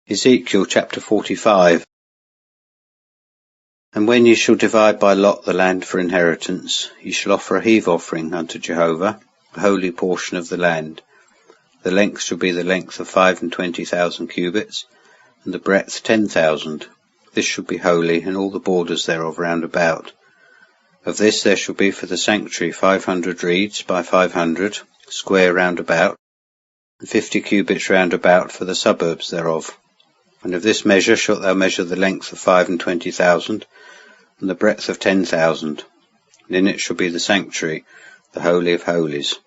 Ezekiel chapter 45. And when ye shall divide by lot the land for inheritance, ye shall offer a heave offering unto Jehovah, a holy portion of the land. The length shall be the length of 25,000 cubits, and the breadth 10,000. This shall be holy, and all the borders thereof round about. Of this there shall be for the sanctuary 500 reeds by 500, square round about, and 50 cubits round about for the suburbs thereof. And of this measure shalt thou measure the length of 25,000, and the breadth of 10,000. And in it shall be the sanctuary, the holy of holies.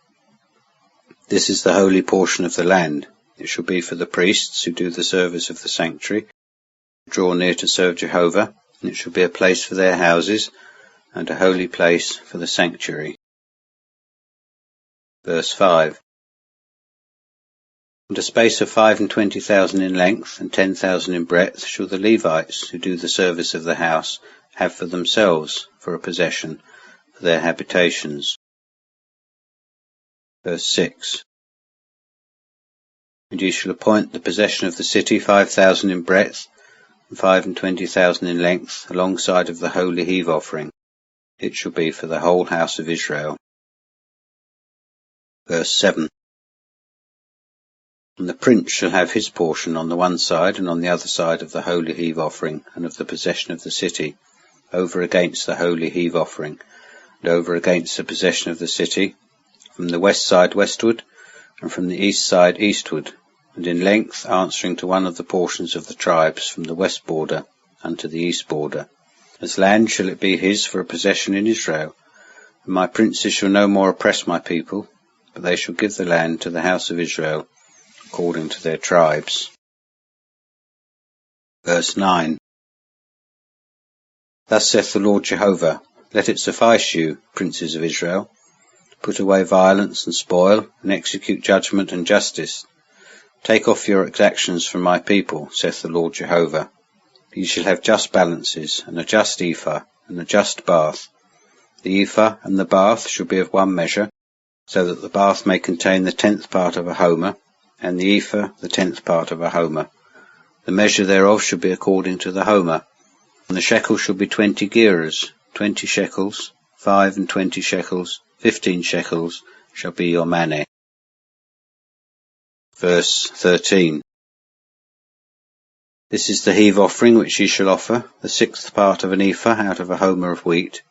This is the holy portion of the land. It shall be for the priests who do the service of the sanctuary, who draw near to serve Jehovah, and it shall be a place for their houses, and a holy place for the sanctuary. Verse 5. And a space of 25,000 in length, and 10,000 in breadth, shall the Levites, who do the service of the house, have for themselves, for a possession, for their habitations. Verse 6. And ye shall appoint the possession of the city 5,000 in breadth, and 25,000 in length, alongside of the holy heave offering. It shall be for the whole house of Israel. Verse 7. And the prince shall have his portion on the one side and on the other side of the holy heave offering, and of the possession of the city, over against the holy heave offering, and over against the possession of the city, from the west side westward, and from the east side eastward, and in length answering to one of the portions of the tribes from the west border unto the east border. As land shall it be his for a possession in Israel, and my princes shall no more oppress my people, but they shall give the land to the house of Israel, according to their tribes. Verse 9. Thus saith the Lord Jehovah, let it suffice you, princes of Israel. Put away violence and spoil, and execute judgment and justice. Take off your exactions from my people, saith the Lord Jehovah. Ye shall have just balances, and a just ephah, and a just bath. The ephah and the bath shall be of one measure, so that the bath may contain the 10th part of a homer, and the ephah the 10th part of a homer. The measure thereof shall be according to the homer. And the shekel shall be 20 gerahs, 20 shekels, 25 shekels, 15 shekels shall be your money. Verse 13. This is the heave offering which ye shall offer, the 6th part of an ephah out of a homer of wheat.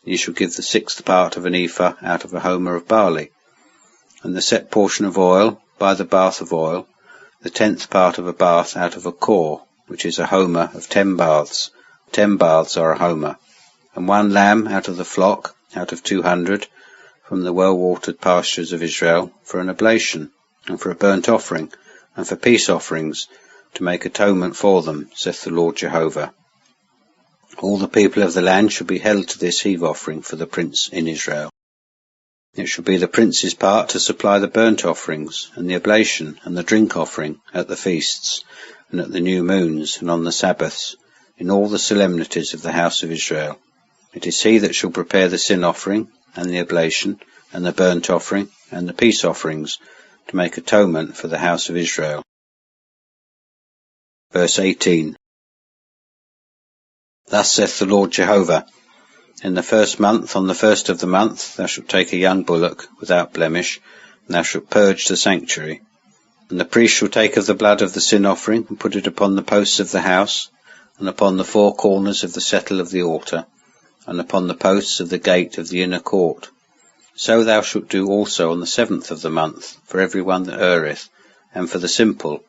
Ye shall give the 6th part of an ephah out of a homer of barley. And the set portion of oil, by the bath of oil, the 10th part of a bath out of a kor, which is a homer of 10 baths. 10 baths are a homer. And 1 lamb out of the flock, out of 200, from the well-watered pastures of Israel, for an oblation, and for a burnt offering, and for peace offerings, to make atonement for them, saith the Lord Jehovah. All the people of the land shall be held to this heave offering for the prince in Israel. It shall be the prince's part to supply the burnt offerings, and the oblation, and the drink offering, at the feasts, and at the new moons, and on the Sabbaths, in all the solemnities of the house of Israel. It is he that shall prepare the sin offering, and the oblation, and the burnt offering, and the peace offerings, to make atonement for the house of Israel. Verse 18. Thus saith the Lord Jehovah, in the 1st month, on the 1st of the month, thou shalt take a young bullock, without blemish, and thou shalt purge the sanctuary. And the priest shall take of the blood of the sin offering, and put it upon the posts of the house, and upon the 4 corners of the settle of the altar, and upon the posts of the gate of the inner court. So thou shalt do also on the 7th of the month, for every one that erreth, and for the simple,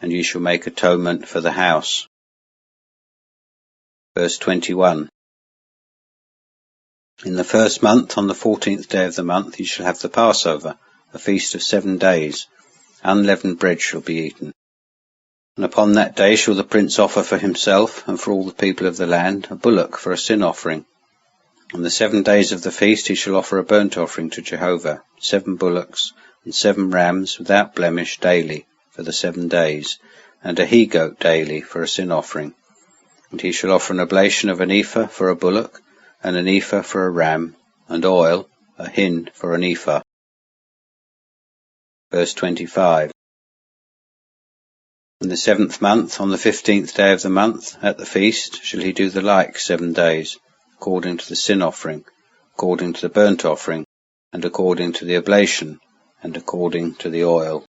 and ye shall make atonement for the house. Verse 21. In the 1st month, on the 14th day of the month, ye shall have the Passover, a feast of 7 days. Unleavened bread shall be eaten. And upon that day shall the prince offer for himself, and for all the people of the land, a bullock for a sin offering. On the 7 days of the feast he shall offer a burnt offering to Jehovah, 7 bullocks, and 7 rams, without blemish, daily, for the 7 days, and a he-goat daily for a sin offering. And he shall offer an oblation of an ephah for a bullock, and an ephah for a ram, and oil, a hin for an ephah. Verse 25. In the 7th month, on the 15th day of the month, at the feast, shall he do the like 7 days, according to the sin offering, according to the burnt offering, and according to the oblation, and according to the oil.